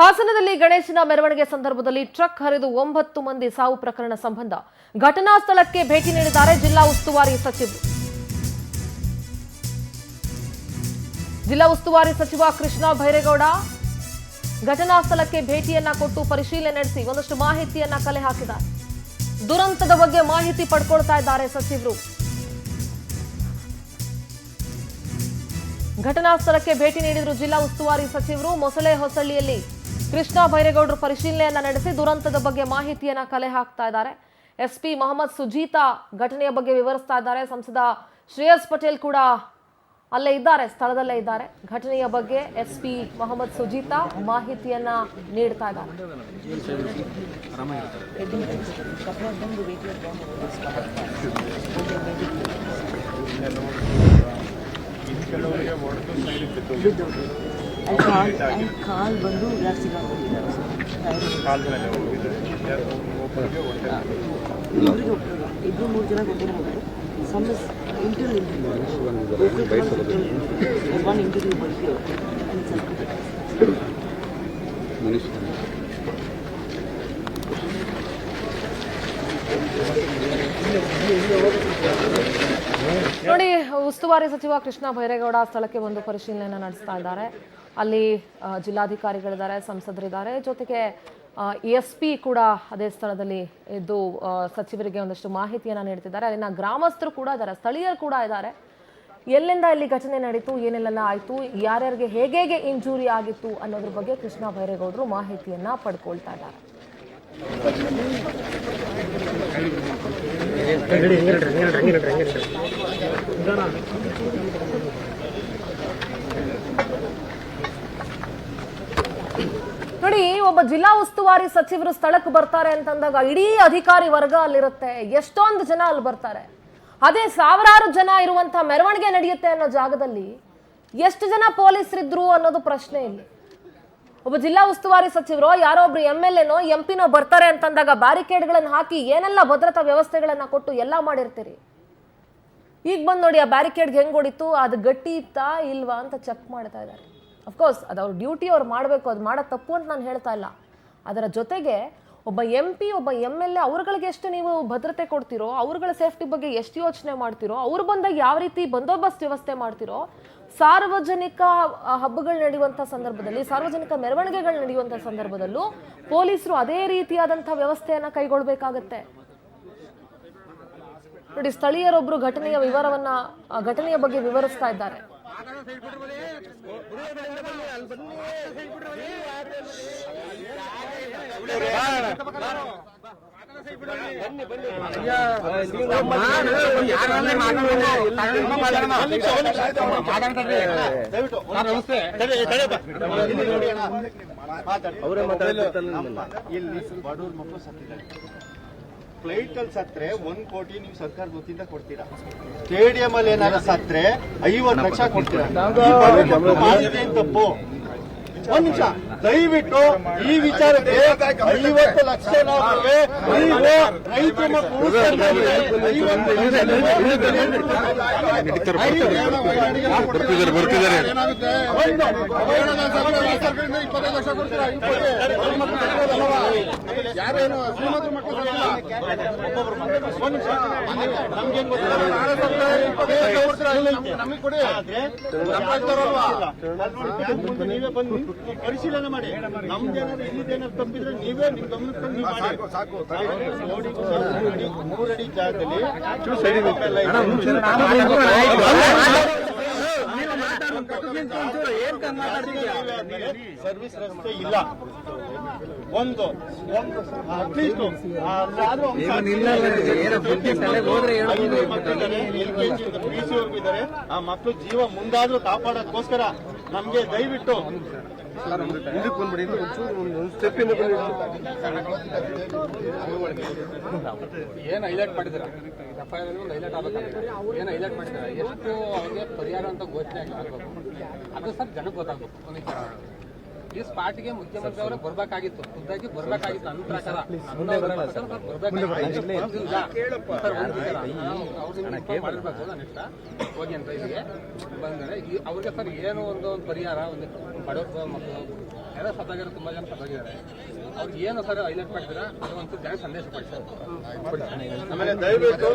ಹಾಸನದಲ್ಲಿ ಗಣೇಶನ ಮೆರವಣಿಗೆ ಸಂದರ್ಭದಲ್ಲಿ ಟ್ರಕ್ ಹರಿದು 9 ಮಂದಿ ಸಾವು ಪ್ರಕರಣ ಸಂಬಂಧ ಘಟನಾ ಸ್ಥಳಕ್ಕೆ ಭೇಟಿ ನೀಡಿದ್ದಾರೆ ಜಿಲ್ಲಾ ಉಸ್ತುವಾರಿ ಸಚಿವರು. ಜಿಲ್ಲಾ ಉಸ್ತುವಾರಿ ಸಚಿವ ಕೃಷ್ಣ ಭೈರೇಗೌಡ ಘಟನಾ ಸ್ಥಳಕ್ಕೆ ಭೇಟಿಯನ್ನ ಕೊಟ್ಟು ಪರಿಶೀಲನೆ ನಡೆಸಿ ಒಂದಷ್ಟು ಮಾಹಿತಿಯನ್ನ ಕಲೆ ಹಾಕಿದ್ದಾರೆ. ದುರಂತದ ಬಗ್ಗೆ ಮಾಹಿತಿ ಪಡ್ಕೊಳ್ತಾ ಇದ್ದಾರೆ ಸಚಿವರು. ಘಟನಾ ಸ್ಥಳಕ್ಕೆ ಭೇಟಿ ನೀಡಿದ್ರು ಜಿಲ್ಲಾ ಉಸ್ತುವಾರಿ ಸಚಿವರು. ಮೊಸಳೆ ಹೊಸಳ್ಳಿಯಲ್ಲಿ ಕೃಷ್ಣ ಭೈರೇಗೌಡರು ಪರಿಶೀಲನೆಯನ್ನ ನಡೆಸಿ ದುರಂತದ ಬಗ್ಗೆ ಮಾಹಿತಿಯನ್ನ ಕಲೆ ಹಾಕ್ತಾ ಇದ್ದಾರೆ. ಎಸ್ಪಿ ಮೊಹಮ್ಮದ್ ಸುಜೀತಾ ಘಟನೆಯ ಬಗ್ಗೆ ವಿವರಿಸ್ತಾ ಇದ್ದಾರೆ. ಸಂಸದ ಶ್ರೇಯಸ್ ಪಟೇಲ್ ಕೂಡ ಅಲ್ಲೇ ಇದ್ದಾರೆ, ಸ್ಥಳದಲ್ಲೇ ಇದ್ದಾರೆ. ಘಟನೆಯ ಬಗ್ಗೆ ಎಸ್ಪಿ ಮೊಹಮ್ಮದ್ ಸುಜೀತಾ ಮಾಹಿತಿಯನ್ನ ನೀಡ್ತಾ ಇದ್ದಾರೆ. ಕಾಲ್ ಬಂದು ಇಬ್ರು 3 ಜನ ಗೊತ್ತಿರಬಹುದು. ನೋಡಿ, ಉಸ್ತುವಾರಿ ಸಚಿವ ಕೃಷ್ಣ ಭೈರೇಗೌಡ ಸ್ಥಳಕ್ಕೆ ಒಂದು ಪರಿಶೀಲನೆಯನ್ನು ನಡೆಸ್ತಾ ಇದ್ದಾರೆ. ಅಲ್ಲಿ ಜಿಲ್ಲಾಧಿಕಾರಿಗಳಿದ್ದಾರೆ, ಸಂಸದರಿದ್ದಾರೆ, ಜೊತೆಗೆ ಎಸ್ಪಿ ಕೂಡ ಅದೇ ಸ್ಥಳದಲ್ಲಿ ಇದ್ದು ಸಚಿವರಿಗೆ ಒಂದಷ್ಟು ಮಾಹಿತಿಯನ್ನು ನೀಡ್ತಿದ್ದಾರೆ. ಅಲ್ಲಿನ ಗ್ರಾಮಸ್ಥರು ಕೂಡ ಇದ್ದಾರೆ, ಸ್ಥಳೀಯರು ಕೂಡ ಇದ್ದಾರೆ. ಎಲ್ಲಿಂದ ಇಲ್ಲಿ ಘಟನೆ ನಡೀತು, ಏನೆಲ್ಲ ಆಯಿತು, ಯಾರ್ಯಾರಿಗೆ ಹೇಗೆ ಇಂಜುರಿ ಆಗಿತ್ತು ಅನ್ನೋದ್ರ ಬಗ್ಗೆ ಕೃಷ್ಣ ಭೈರೇಗೌಡರು ಮಾಹಿತಿಯನ್ನ ಪಡ್ಕೊಳ್ತಾ ಇದ್ದಾರೆ. ನೋಡಿ, ಒಬ್ಬ ಜಿಲ್ಲಾ ಉಸ್ತುವಾರಿ ಸಚಿವರು ಸ್ಥಳಕ್ಕೆ ಬರ್ತಾರೆ ಅಂತಂದಾಗ ಇಡೀ ಅಧಿಕಾರಿ ವರ್ಗ ಅಲ್ಲಿರುತ್ತೆ. ಎಷ್ಟೊಂದು ಜನ ಅಲ್ಲಿ ಬರ್ತಾರೆ. ಅದೇ ಸಾವಿರಾರು ಜನ ಇರುವಂತ ಮೆರವಣಿಗೆ ನಡೆಯುತ್ತೆ ಅನ್ನೋ ಜಾಗದಲ್ಲಿ ಎಷ್ಟು ಜನ ಪೊಲೀಸರಿದ್ರು ಅನ್ನೋದು ಪ್ರಶ್ನೆ ಇಲ್ಲಿ. ಒಬ್ಬ ಜಿಲ್ಲಾ ಉಸ್ತುವಾರಿ ಸಚಿವರು ಯಾರೋ ಒಬ್ರು MLA MP ಬರ್ತಾರೆ ಅಂತಂದಾಗ ಬ್ಯಾರಿಕೇಡ್ಗಳನ್ನು ಹಾಕಿ ಏನೆಲ್ಲ ಭದ್ರತಾ ವ್ಯವಸ್ಥೆಗಳನ್ನ ಕೊಟ್ಟು ಎಲ್ಲ ಮಾಡಿರ್ತೀರಿ. ಈಗ ಬಂದು ನೋಡಿ, ಆ ಬ್ಯಾರಿಕೇಡ್ಗೆ ಹೆಂಗ್ ಹೊಡಿತು, ಅದು ಗಟ್ಟಿ ಇತ್ತಾ ಇಲ್ವಾ ಅಂತ ಚೆಕ್ ಮಾಡ್ತಾ ಇದ್ದಾರೆ. ಅಫ್ಕೋರ್ಸ್ ಅದು ಅವ್ರ ಡ್ಯೂಟಿ, ಅವ್ರು ಮಾಡಬೇಕು, ಅದು ಮಾಡೋ ತಪ್ಪು ಅಂತ ನಾನು ಹೇಳ್ತಾ ಇಲ್ಲ. ಅದರ ಜೊತೆಗೆ ಒಬ್ಬ MP, ಒಬ್ಬ MLA ಅವ್ರಗಳಿಗೆ ಎಷ್ಟು ನೀವು ಭದ್ರತೆ ಕೊಡ್ತೀರೋ, ಅವ್ರಗಳ ಸೇಫ್ಟಿ ಬಗ್ಗೆ ಎಷ್ಟು ಯೋಚನೆ ಮಾಡ್ತೀರೋ, ಅವ್ರು ಬಂದಾಗ ಯಾವ ರೀತಿ ಬಂದೋಬಸ್ತ್ ವ್ಯವಸ್ಥೆ ಮಾಡ್ತೀರೋ, ಸಾರ್ವಜನಿಕ ಹಬ್ಬಗಳು ನಡೆಯುವಂಥ ಸಂದರ್ಭದಲ್ಲಿ, ಸಾರ್ವಜನಿಕ ಮೆರವಣಿಗೆಗಳು ನಡೆಯುವಂಥ ಸಂದರ್ಭದಲ್ಲೂ ಪೊಲೀಸರು ಅದೇ ರೀತಿಯಾದಂಥ ವ್ಯವಸ್ಥೆಯನ್ನ ಕೈಗೊಳ್ಳಬೇಕಾಗತ್ತೆ. ನೋಡಿ, ಸ್ಥಳೀಯರೊಬ್ಬರು ಘಟನೆಯ ಬಗ್ಗೆ ವಿವರಿಸ್ತಾ ಇದ್ದಾರೆ. ಫ್ಲೈಟ್ ಅಲ್ಲಿ ಸತ್ರೆ 1 ಕೋಟಿ ನೀವು ಸರ್ಕಾರದ ವತಿಯಿಂದ ಕೊಡ್ತೀರಾ. ಸ್ಟೇಡಿಯಂ ಅಲ್ಲಿ ಏನಾದ್ರು ಸತ್ರೆ 50 ಲಕ್ಷ ಕೊಡ್ತೀರಾ. ತಪ್ಪು. ಒಂದ್ ನಿಮಿಷ, ದಯವಿಟ್ಟು ಈ ವಿಚಾರಕ್ಕೆ 50 ಲಕ್ಷ ಯಾರೇನು ಶ್ರೀಮಂತರ ಮಕ್ಕಳು ನಮಗೆ ಕೊಡಿ, ನೀವೇ ಬಂದು ಪರಿಶೀಲನೆ ಮಾಡಿ. ನಮ್ದೇನಾದ್ರು ಇಲ್ಲಿದ್ದೇನಾದ್ರು ತಪ್ಪಿದ್ರೆ ನೀವೇ ನಿಮ್ ಗಮನಕ್ಕೆ ತಂದು ಮಾಡಿ. 3 ಅಡಿ ಜಾಗದಲ್ಲಿ ಸರ್ವಿಸ್ ರಸ್ತೆ ಇಲ್ಲ. ಒಂದು ಅಟ್ಲೀಸ್ಟ್ PC ಅವ್ರಿಗೂ ಇದ್ದಾರೆ. ಆ ಮಕ್ಕಳು ಜೀವ ಮುಂದಾದ್ರೂ ಕಾಪಾಡೋದಕ್ಕೋಸ್ಕರ ನಮ್ಗೆ ದಯವಿಟ್ಟು ಏನ್ ಹೈಲೈಟ್ ಮಾಡಿದ್ರ ಒಂದು ಹೈಲೈಟ್ ಆಗಬೇಕಾದ್ರೆ ಏನ್ ಹೈಲೈಟ್ ಮಾಡಿದ್ರೆ ಎಷ್ಟು ಅವ್ರಿಗೆ ಪರಿಹಾರ ಅಂತ ಘೋಷಣೆ ಆಗಬೇಕು, ಅದು ಸರ್ ಜನಕ್ಕೆ ಗೊತ್ತಾಗಬೇಕು. ಈ ಸ್ಪಾಟ್ಗೆ ಮುಖ್ಯಮಂತ್ರಿ ಅವರೇ ಬರ್ಬೇಕಾಗಿತ್ತು, ಖುದ್ದಾಗಿ ಬರ್ಬೇಕಾಗಿತ್ತು. ನನ್ನ ಪ್ರಕಾರ ಹೋಗಿ ಅಂತ ಇಲ್ಲಿಗೆ ಬಂದರೆ ಅವ್ರಿಗೆ ಸರ್ ಏನು ಒಂದು ಪರಿಹಾರ, ಒಂದು ಬಡವ ಮಕ್ಕಳು ಎಲ್ಲ ಸತ್ತಾಗಿರೋ ತುಂಬಾ ಜನ ಸತ್ತಾಗಿದ್ದಾರೆ. ಅವ್ರಿಗೆ ಏನು ಸರ್ ಹೈಲೈಟ್ ಮಾಡ್ತೀರಾ ಅದು ಒಂಚೂರು ಜನ ಸಂದೇಶ ಪಡಿಸಿ. ಆಮೇಲೆ ದಯವಿಟ್ಟು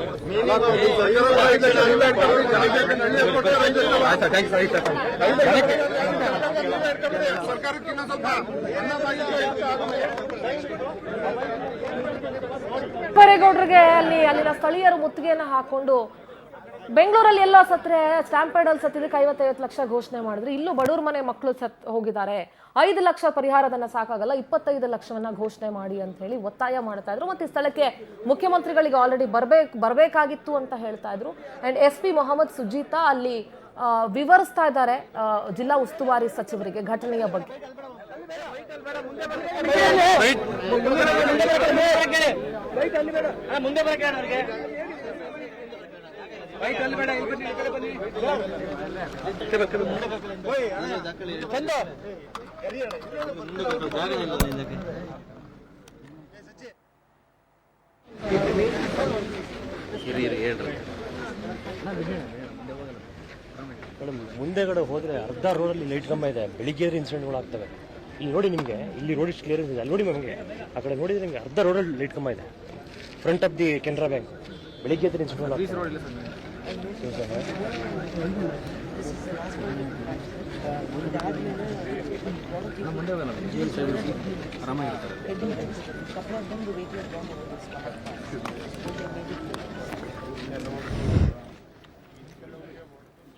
ಬೈರೇಗೌಡರಿಗೆ ಅಲ್ಲಿನ ಸ್ಥಳೀಯರು ಮುತ್ತಿಗೆಯನ್ನ ಹಾಕೊಂಡು ಬೆಂಗಳೂರಲ್ಲಿ ಎಲ್ಲೋ ಸತ್ರೆ ಸ್ಟ್ಯಾಂಪೇಡ್ ಅಲ್ಲಿ ಸತ್ತಿದ್ದಕ್ಕೆ 50 ಲಕ್ಷ ಘೋಷಣೆ ಮಾಡಿದ್ರು. ಇಲ್ಲೂ ಬಡವ್ರ ಮನೆ ಮಕ್ಕಳು ಹೋಗಿದ್ದಾರೆ, 5 ಲಕ್ಷ ಪರಿಹಾರಧನ ಸಾಕಾಗಲ್ಲ, 25 ಲಕ್ಷವನ್ನ ಘೋಷಣೆ ಮಾಡಿ ಅಂತ ಹೇಳಿ ಒತ್ತಾಯ ಮಾಡ್ತಾ ಇದ್ರು. ಮತ್ತೆ ಈ ಸ್ಥಳಕ್ಕೆ ಮುಖ್ಯಮಂತ್ರಿಗಳಿಗೆ ಆಲ್ರೆಡಿ ಬರ್ಬೇಕಾಗಿತ್ತು ಅಂತ ಹೇಳ್ತಾ ಇದ್ರು. ಅಂಡ್ SP ಮೊಹಮ್ಮದ್ ಸುಜೀತಾ ಅಲ್ಲಿ ವಿವರಿಸ್ತಾ ಇದ್ದಾರೆ ಜಿಲ್ಲಾ ಉಸ್ತುವಾರಿ ಸಚಿವರಿಗೆ ಘಟನೆಯ ಬಗ್ಗೆ. ಮುಂದೆಗಡೆ ಹೋದ್ರೆ ಅರ್ಧ ರೋಡಲ್ಲಿ ಲೈಟ್ ಕಂಬ ಇದೆ, ಬೆಳಿಗ್ಗೆ ಇನ್ಸಿಡೆಂಟ್ಗಳು ಆಗ್ತವೆ. ಇಲ್ಲಿ ನೋಡಿ ನಿಮಗೆ, ಇಲ್ಲಿ ರೋಡ್ ಇಷ್ಟು ಕ್ಲಿಯರ್ ಇದೆ, ಅಲ್ಲಿ ನೋಡಿ ನಮಗೆ ಆ ಕಡೆ ನೋಡಿದ್ರೆ ನಿಮಗೆ ಅರ್ಧ ರೋಡಲ್ಲಿ ಲೈಟ್ ಕಂಬ ಇದೆ, front of the Canara bank. ಬೆಳಿಗ್ಗೆ ಇನ್ಸಿಡೆಂಟ್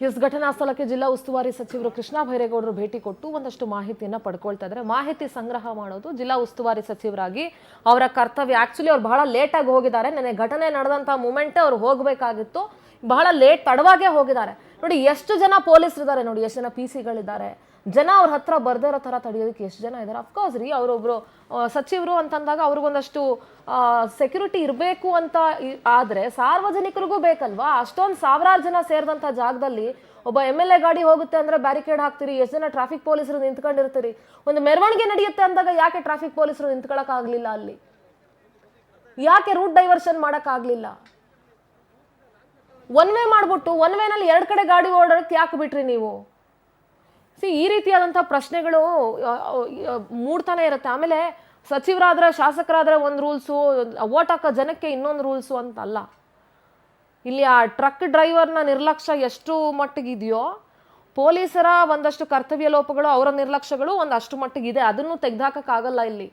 ಎಸ್ ಘಟನಾ ಸ್ಥಳಕ್ಕೆ ಜಿಲ್ಲಾ ಉಸ್ತುವಾರಿ ಸಚಿವರು ಕೃಷ್ಣ ಬೈರೇಗೌಡರು ಭೇಟಿ ಕೊಟ್ಟು ಒಂದಷ್ಟು ಮಾಹಿತಿಯನ್ನ ಪಡ್ಕೊಳ್ತಾ ಇದ್ದಾರೆ. ಮಾಹಿತಿ ಸಂಗ್ರಹ ಮಾಡೋದು ಜಿಲ್ಲಾ ಉಸ್ತುವಾರಿ ಸಚಿವರಾಗಿ ಅವರ ಕರ್ತವ್ಯ. ಆಕ್ಚುಲಿ ಅವ್ರು ಬಹಳ ಲೇಟ್ ಆಗಿ ಹೋಗಿದ್ದಾರೆ. ನೆನ್ನೆ ಘಟನೆ ನಡೆದಂತ ಮೂಮೆಂಟ್ ಅವ್ರು ಹೋಗ್ಬೇಕಾಗಿತ್ತು, ಬಹಳ ಲೇಟ್ ತಡವಾಗೇ ಹೋಗಿದ್ದಾರೆ. ನೋಡಿ ಎಷ್ಟು ಜನ ಪೊಲೀಸರು ಇದ್ದಾರೆ, ನೋಡಿ ಎಷ್ಟು ಜನ PC-ಗಳಿದ್ದಾರೆ, ಜನ ಅವ್ರ ಹತ್ರ ಬರ್ದೇ ಇರೋ ತರ ತಡೆಯೋದಕ್ಕೆ ಎಷ್ಟು ಜನ ಇದ್ದಾರೆ. ಅಫ್ಕೋರ್ಸ್ ರೀ, ಅವರೊಬ್ರು ಸಚಿವರು ಅಂತಂದಾಗ ಅವ್ರಿಗೊಂದಷ್ಟು ಸೆಕ್ಯೂರಿಟಿ ಇರಬೇಕು ಅಂತ ಆದ್ರೆ ಸಾರ್ವಜನಿಕರಿಗೂ ಬೇಕಲ್ವಾ. ಅಷ್ಟೊಂದು ಸಾವಿರಾರು ಜನ ಸೇರಿದಂತ ಜಾಗದಲ್ಲಿ ಒಬ್ಬ MLA ಗಾಡಿ ಹೋಗುತ್ತೆ ಅಂದ್ರೆ ಬ್ಯಾರಿಕೇಡ್ ಹಾಕ್ತೀರಿ, ಎಷ್ಟು ಜನ ಟ್ರಾಫಿಕ್ ಪೊಲೀಸರು ನಿಂತ್ಕೊಂಡಿರ್ತೀರಿ. ಒಂದು ಮೆರವಣಿಗೆ ನಡೆಯುತ್ತೆ ಅಂದಾಗ ಯಾಕೆ ಟ್ರಾಫಿಕ್ ಪೊಲೀಸರು ನಿಂತ್ಕೊಳಕ್ ಆಗ್ಲಿಲ್ಲ? ಅಲ್ಲಿ ಯಾಕೆ ರೂಟ್ ಡೈವರ್ಷನ್ ಮಾಡಕ್ ಆಗ್ಲಿಲ್ಲ? ಒನ್ ವೇ ಮಾಡ್ಬಿಟ್ಟು ಒನ್ ವೇನಲ್ಲಿ 2 ಕಡೆ ಗಾಡಿ ಓಡೋದಕ್ಕೆ ಯಾಕೆ ಬಿಟ್ರಿ ನೀವು? ಈ ರೀತಿಯಾದಂಥ ಪ್ರಶ್ನೆಗಳು ಮೂಡ್ತಾನೆ ಇರುತ್ತೆ. ಆಮೇಲೆ ಸಚಿವರಾದ್ರೆ ಶಾಸಕರಾದ್ರೆ ಒಂದು ರೂಲ್ಸು, ವೋಟ್ ಹಾಕೋ ಜನಕ್ಕೆ ಇನ್ನೊಂದು ರೂಲ್ಸು ಅಂತ ಅಲ್ಲ. ಇಲ್ಲಿ ಆ ಟ್ರಕ್ ಡ್ರೈವರ್ನ ನಿರ್ಲಕ್ಷ್ಯ ಎಷ್ಟು ಮಟ್ಟಿಗಿದೆಯೋ, ಪೊಲೀಸರ ಒಂದಷ್ಟು ಕರ್ತವ್ಯ ಲೋಪಗಳು, ಅವರ ನಿರ್ಲಕ್ಷ್ಯಗಳು ಒಂದಷ್ಟು ಮಟ್ಟಿಗಿದೆ. ಅದನ್ನು ತೆಗೆದಾಕಕ್ಕಾಗಲ್ಲ ಇಲ್ಲಿ.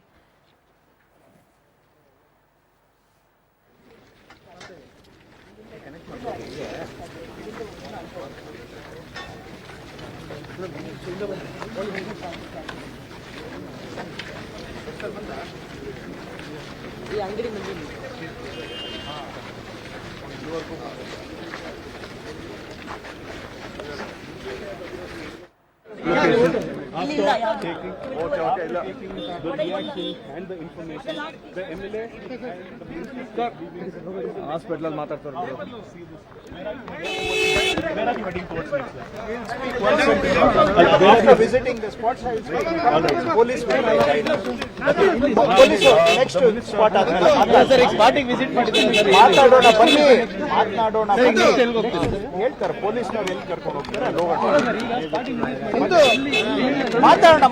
ಈ ಅಂಗಡಿ ಮುಂದೆ ಹಾಸ್ಪಿಟಲ್ ಮಾತಾಡ್ತಾರೆ. Visiting the spots, police next spot ಸ್ಪಾಟಿಗೆ ವಿಸಿಟ್ ಮಾಡಿದ್ದಾರೆ. ಮಾತಾಡೋಣ ಬನ್ನಿ, ಹೇಳ್ತಾರೆ ಪೊಲೀಸ್ನವ್ರು ಎಲ್ಲಿ ಕರ್ಕೊಂಡು ಹೋಗ್ತಾರೆ ಅಲ್ಲಿ ಹೋಗೋಣ.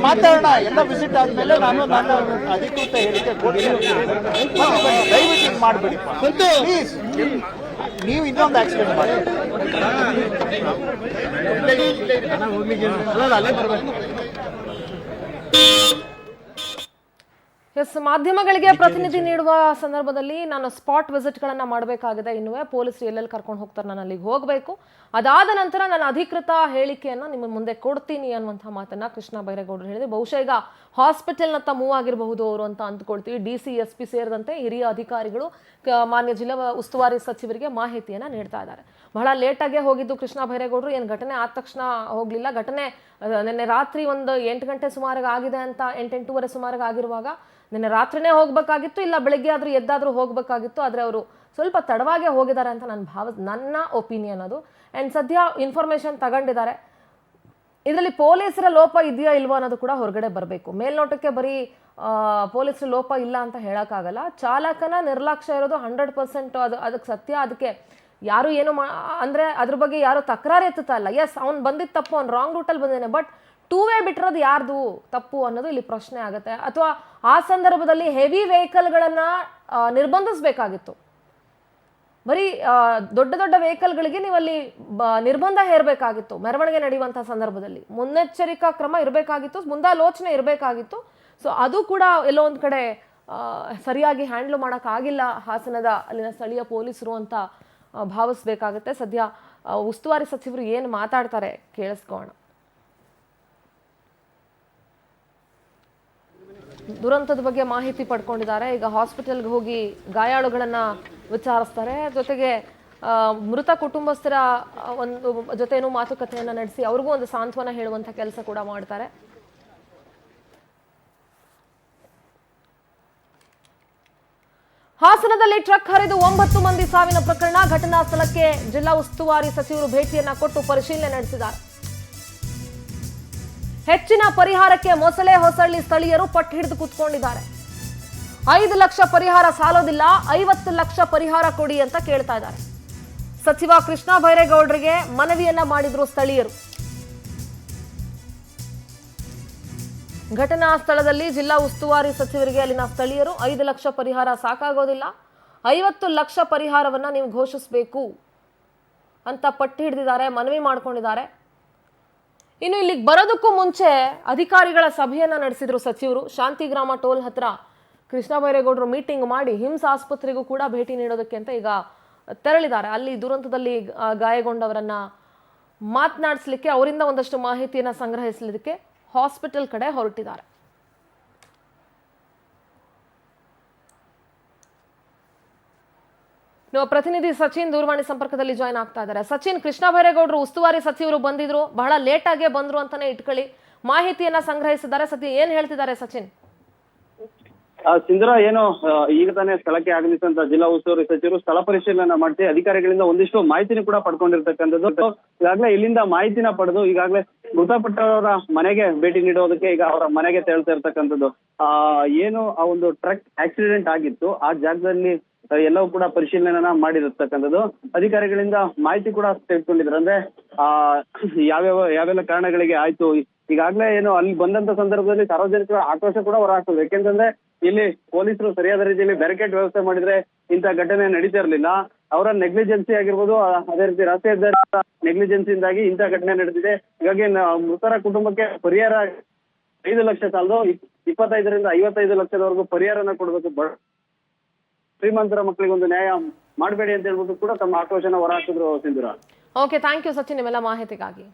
ಮಾತಾಡೋಣ ಎಲ್ಲ ವಿಸಿಟ್ ಆದ್ಮೇಲೆ ನಾನು ಅಧಿಕೃತ ಹೇಳಿಕೆ ಕೊಡ್ತೀನಿ. ದಯವಿಟ್ಟು ಮಾಡ್ಬೇಡಿ ಪ್ಲೀಸ್. ನೀವು ಇನ್ನೊಂದು ಆಕ್ಸಿಡೆಂಟ್ ಮಾಡಿ. ಎಸ್, ಮಾಧ್ಯಮಗಳಿಗೆ ಪ್ರತಿನಿಧಿ ನೀಡುವ ಸಂದರ್ಭದಲ್ಲಿ ನಾನು ಸ್ಪಾಟ್ ವಿಸಿಟ್ಗಳನ್ನು ಮಾಡಬೇಕಾಗಿದೆ. ಇನ್ನುವೇ ಪೊಲೀಸರು ಎಲ್ಲೆಲ್ಲಿ ಕರ್ಕೊಂಡು ಹೋಗ್ತಾರೆ, ನಾನು ಅಲ್ಲಿಗೆ ಹೋಗಬೇಕು. ಅದಾದ ನಂತರ ನಾನು ಅಧಿಕೃತ ಹೇಳಿಕೆಯನ್ನು ನಿಮ್ಮ ಮುಂದೆ ಕೊಡ್ತೀನಿ ಅನ್ನುವಂಥ ಮಾತನ್ನ ಕೃಷ್ಣ ಬೈರೇಗೌಡರು ಹೇಳಿದೆ. ಬಹುಶಃ ಈಗ ಹಾಸ್ಪಿಟಲ್ನತ್ತ ಮೂವ್ ಆಗಿರಬಹುದು ಅವರು ಅಂತ ಅಂದ್ಕೊಳ್ತೀವಿ. DC SP ಸೇರಿದಂತೆ ಹಿರಿಯ ಅಧಿಕಾರಿಗಳು ಮಾನ್ಯ ಜಿಲ್ಲಾ ಉಸ್ತುವಾರಿ ಸಚಿವರಿಗೆ ಮಾಹಿತಿಯನ್ನು ನೀಡ್ತಾ ಇದ್ದಾರೆ. ಬಹಳ ಲೇಟಾಗೇ ಹೋಗಿದ್ದು ಕೃಷ್ಣ ಬೈರೇಗೌಡರು. ಏನು ಘಟನೆ ಆದ ತಕ್ಷಣ ಹೋಗಲಿಲ್ಲ. ಘಟನೆ ನಿನ್ನೆ ರಾತ್ರಿ ಒಂದು 8 ಗಂಟೆ ಸುಮಾರಿಗೆ ಆಗಿದೆ ಅಂತ, 8-8:30 ಸುಮಾರಿಗೆ ಆಗಿರುವಾಗ ನಿನ್ನೆ ರಾತ್ರಿನೇ ಹೋಗಬೇಕಾಗಿತ್ತು, ಇಲ್ಲ ಬೆಳಗ್ಗೆ ಆದರೂ ಎದ್ದಾದರೂ ಹೋಗಬೇಕಾಗಿತ್ತು. ಆದರೆ ಅವರು ಸ್ವಲ್ಪ ತಡವಾಗೇ ಹೋಗಿದ್ದಾರೆ ಅಂತ ನನ್ನ ಒಪಿನಿಯನ್ ಅದು. ಆ್ಯಂಡ್ ಸದ್ಯ ಇನ್ಫಾರ್ಮೇಷನ್ ತಗೊಂಡಿದ್ದಾರೆ. ಇದರಲ್ಲಿ ಪೊಲೀಸರ ಲೋಪ ಇದೆಯಾ ಇಲ್ವಾ ಅನ್ನೋದು ಕೂಡ ಹೊರಗಡೆ ಬರಬೇಕು. ಮೇಲ್ನೋಟಕ್ಕೆ ಬರೀ ಪೊಲೀಸರ ಲೋಪ ಇಲ್ಲ ಅಂತ ಹೇಳೋಕ್ಕಾಗಲ್ಲ. ಚಾಲಕನ ನಿರ್ಲಕ್ಷ್ಯ ಇರೋದು 100% ಅದಕ್ಕೆ ಸತ್ಯ. ಅದಕ್ಕೆ ಯಾರು ಏನು ಅಂದರೆ ಅದ್ರ ಬಗ್ಗೆ ಯಾರು ತಕರಾರು ಎತ್ತುತ್ತಾ ಇಲ್ಲ. ಎಸ್, ಅವ್ನು ಬಂದಿದ್ದ ತಪ್ಪು, ಅವ್ನು ರಾಂಗ್ ರೂಟಲ್ಲಿ ಬಂದಿದ್ದಾನೆ. ಬಟ್ ಟೂ ವೇ ಬಿಟ್ಟಿರೋದು ಯಾರ್ದು ತಪ್ಪು ಅನ್ನೋದು ಇಲ್ಲಿ ಪ್ರಶ್ನೆ ಆಗುತ್ತೆ. ಅಥವಾ ಆ ಸಂದರ್ಭದಲ್ಲಿ ಹೆವಿ ವೆಹಿಕಲ್ಗಳನ್ನ ನಿರ್ಬಂಧಿಸಬೇಕಾಗಿತ್ತು. ಬರೀ ದೊಡ್ಡ ದೊಡ್ಡ ವೆಹಿಕಲ್ಗಳಿಗೆ ನೀವಲ್ಲಿ ನಿರ್ಬಂಧ ಹೇರಬೇಕಾಗಿತ್ತು ಮೆರವಣಿಗೆ ನಡೆಯುವಂತಹ ಸಂದರ್ಭದಲ್ಲಿ. ಮುನ್ನೆಚ್ಚರಿಕಾ ಕ್ರಮ ಇರಬೇಕಾಗಿತ್ತು, ಮುಂದಾಲೋಚನೆ ಇರಬೇಕಾಗಿತ್ತು. ಸೊ ಅದು ಕೂಡ ಎಲ್ಲೋ ಒಂದು ಕಡೆ ಸರಿಯಾಗಿ ಹ್ಯಾಂಡ್ಲ್ ಮಾಡೋಕ್ಕಾಗಿಲ್ಲ ಹಾಸನದ ಅಲ್ಲಿನ ಸ್ಥಳೀಯ ಪೊಲೀಸರು ಅಂತ ಭಾವಿಸ್ಬೇಕಾಗತ್ತೆ. ಸದ್ಯ ಉಸ್ತುವಾರಿ ಸಚಿವರು ಏನು ಮಾತಾಡ್ತಾರೆ ಕೇಳಿಸ್ಕೋಣ. ದುರಂತದ ಬಗ್ಗೆ ಮಾಹಿತಿ ಪಡ್ಕೊಂಡಿದ್ದಾರೆ. ಈಗ ಹಾಸ್ಪಿಟಲ್ಗೆ ಹೋಗಿ ಗಾಯಾಳುಗಳನ್ನ ವಿಚಾರಿಸ್ತಾರೆ. ಜೊತೆಗೆ ಮೃತ ಕುಟುಂಬಸ್ಥರ ಒಂದು ಜೊತೆನೂ ಮಾತುಕತೆಯನ್ನ ನಡೆಸಿ ಅವ್ರಿಗೂ ಒಂದು ಸಾಂತ್ವನ ಹೇಳುವಂತ ಕೆಲಸ ಕೂಡ ಮಾಡ್ತಾರೆ. ಹಾಸನದಲ್ಲಿ ಟ್ರಕ್ ಹರಿದು 9 ಮಂದಿ ಸಾವಿನ ಪ್ರಕರಣ. ಘಟನಾ ಸ್ಥಳಕ್ಕೆ ಜಿಲ್ಲಾ ಉಸ್ತುವಾರಿ ಸಚಿವರು ಭೇಟಿಯನ್ನ ಕೊಟ್ಟು ಪರಿಶೀಲನೆ ನಡೆಸಿದ್ದಾರೆ. ಹೆಚ್ಚಿನ ಪರಿಹಾರಕ್ಕೆ ಮೊಸಳೆ ಹೊಸಳ್ಳಿ ಸ್ಥಳೀಯರು ಪಟ್ಟು ಹಿಡಿದು ಕೂತ್ಕೊಂಡಿದ್ದಾರೆ. 5 ಲಕ್ಷ ಪರಿಹಾರ ಸಾಲೋದಿಲ್ಲ, 50 ಲಕ್ಷ ಪರಿಹಾರ ಕೊಡಿ ಅಂತ ಕೇಳ್ತಾ ಇದ್ದಾರೆ. ಸಚಿವ ಕೃಷ್ಣ ಬೈರೇಗೌಡರಿಗೆ ಮನವಿಯನ್ನ ಮಾಡಿದ್ರು ಸ್ಥಳೀಯರು. ಘಟನಾ ಸ್ಥಳದಲ್ಲಿ ಜಿಲ್ಲಾ ಉಸ್ತುವಾರಿ ಸಚಿವರಿಗೆ ಅಲ್ಲಿನ ಸ್ಥಳೀಯರು 5 ಲಕ್ಷ ಪರಿಹಾರ ಸಾಕಾಗೋದಿಲ್ಲ, 50 ಲಕ್ಷ ಪರಿಹಾರವನ್ನ ನೀವು ಘೋಷಿಸಬೇಕು ಅಂತ ಪಟ್ಟು ಹಿಡಿದಿದ್ದಾರೆ, ಮನವಿ ಮಾಡ್ಕೊಂಡಿದ್ದಾರೆ. ಇನ್ನು ಇಲ್ಲಿಗೆ ಬರೋದಕ್ಕೂ ಮುಂಚೆ ಅಧಿಕಾರಿಗಳ ಸಭೆಯನ್ನ ನಡೆಸಿದ್ರು ಸಚಿವರು. ಶಾಂತಿಗ್ರಾಮ ಟೋಲ್ ಹತ್ರ ಕೃಷ್ಣ ಬೈರೇಗೌಡರು ಮೀಟಿಂಗ್ ಮಾಡಿ ಹಿಮ್ಸ್ ಆಸ್ಪತ್ರೆಗೂ ಕೂಡ ಭೇಟಿ ನೀಡೋದಕ್ಕೆ ಅಂತ ಈಗ ತೆರಳಿದ್ದಾರೆ. ಅಲ್ಲಿ ದುರಂತದಲ್ಲಿ ಗಾಯಗೊಂಡವರನ್ನ ಮಾತನಾಡಿಸ್ಲಿಕ್ಕೆ, ಅವರಿಂದ ಒಂದಷ್ಟು ಮಾಹಿತಿಯನ್ನ ಸಂಗ್ರಹಿಸಲಿಕ್ಕೆ ಹಾಸ್ಪಿಟಲ್ ಕಡೆ ಹೊರಟಿದ್ದಾರೆ. ನಮ್ಮ ಪ್ರತಿನಿಧಿ ಸಚಿನ್ ದೂರವಾಣಿ ಸಂಪರ್ಕದಲ್ಲಿ ಜಾಯ್ನ್ ಆಗ್ತಾ ಇದ್ದಾರೆ. ಸಚಿನ್, ಕೃಷ್ಣ ಬೈರೇಗೌಡರು ಉಸ್ತುವಾರಿ ಸಚಿವರು ಬಂದಿದ್ರು, ಬಹಳ ಲೇಟ್ ಆಗೇ ಬಂದ್ರು ಅಂತಾನೆ ಇಟ್ಕೊಳ್ಳಿ, ಮಾಹಿತಿಯನ್ನ ಸಂಗ್ರಹಿಸಿದ್ದಾರೆ. ಸದ್ಯ ಏನ್ ಹೇಳ್ತಿದ್ದಾರೆ ಸಚಿನ್? ಸಿಂಧೂರ, ಏನು ಈಗ ತಾನೇ ಸ್ಥಳಕ್ಕೆ ಆಗಮಿಸಿದಂತ ಜಿಲ್ಲಾ ಉಸ್ತುವಾರಿ ಸಚಿವರು ಸ್ಥಳ ಪರಿಶೀಲನೆ ಮಾಡಿಸಿ ಅಧಿಕಾರಿಗಳಿಂದ ಒಂದಿಷ್ಟು ಮಾಹಿತಿನೂ ಕೂಡ ಪಡ್ಕೊಂಡಿರ್ತಕ್ಕಂಥದ್ದು. ಈಗಾಗಲೇ ಇಲ್ಲಿಂದ ಮಾಹಿತಿನ ಪಡೆದು ಈಗಾಗಲೇ ಮೃತಪಟ್ಟವರ ಮನೆಗೆ ಭೇಟಿ ನೀಡೋದಕ್ಕೆ ಈಗ ಅವರ ಮನೆಗೆ ತೆರಳ್ತಾ ಇರ್ತಕ್ಕಂಥದ್ದು. ಏನು ಆ ಒಂದು ಟ್ರಕ್ ಆಕ್ಸಿಡೆಂಟ್ ಆಗಿತ್ತು ಆ ಜಾಗದಲ್ಲಿ ಎಲ್ಲವೂ ಕೂಡ ಪರಿಶೀಲನೆಯನ್ನ ಮಾಡಿರತಕ್ಕಂಥದ್ದು. ಅಧಿಕಾರಿಗಳಿಂದ ಮಾಹಿತಿ ಕೂಡ ತೆಗೆದುಕೊಂಡಿದ್ರು. ಅಂದ್ರೆ ಯಾವೆಲ್ಲ ಕಾರಣಗಳಿಗೆ ಆಯ್ತು. ಈಗಾಗಲೇ ಏನು ಅಲ್ಲಿ ಬಂದಂತ ಸಂದರ್ಭದಲ್ಲಿ ಸಾರ್ವಜನಿಕರ ಆಕ್ರೋಶ ಕೂಡ ಹೊರಹಾಕ್ತದೆ. ಯಾಕೆಂತಂದ್ರೆ ಇಲ್ಲಿ ಪೊಲೀಸರು ಸರಿಯಾದ ರೀತಿಯಲ್ಲಿ ಬ್ಯಾರಿಕೇಡ್ ವ್ಯವಸ್ಥೆ ಮಾಡಿದ್ರೆ ಇಂಥ ಘಟನೆ ನಡೀತಾ ಇರಲಿಲ್ಲ. ಅವರ ನೆಗ್ಲಿಜೆನ್ಸಿ ಆಗಿರ್ಬೋದು, ಅದೇ ರೀತಿ ರಸ್ತೆ ಹೆದ್ದಾರಿ ನೆಗ್ಲಿಜೆನ್ಸಿಯಿಂದಾಗಿ ಇಂಥ ಘಟನೆ ನಡೆದಿದೆ. ಹೀಗಾಗಿ ಮೃತರ ಕುಟುಂಬಕ್ಕೆ ಪರಿಹಾರ 5 ಲಕ್ಷ ಸಾಲದು 25ರಿಂದ 55 ಲಕ್ಷದವರೆಗೂ ಪರಿಹಾರನ ಕೊಡಬೇಕು. ಶ್ರೀಮಂತರ ಮಕ್ಕಳಿಗೆ ಒಂದು ನ್ಯಾಯ ಮಾಡಬೇಡಿ ಅಂತ ಹೇಳ್ಬಿಟ್ಟು ಕೂಡ ತಮ್ಮ ಆಕ್ರೋಶನ ಹೊರಹಾಕಿದ್ರು ಸಿಂಧೂರ. ಓಕೆ, ಥ್ಯಾಂಕ್ ಯು ಸಚಿನ್ ನಿಮ್ಮೆಲ್ಲ ಮಾಹಿತಿಗಾಗಿ.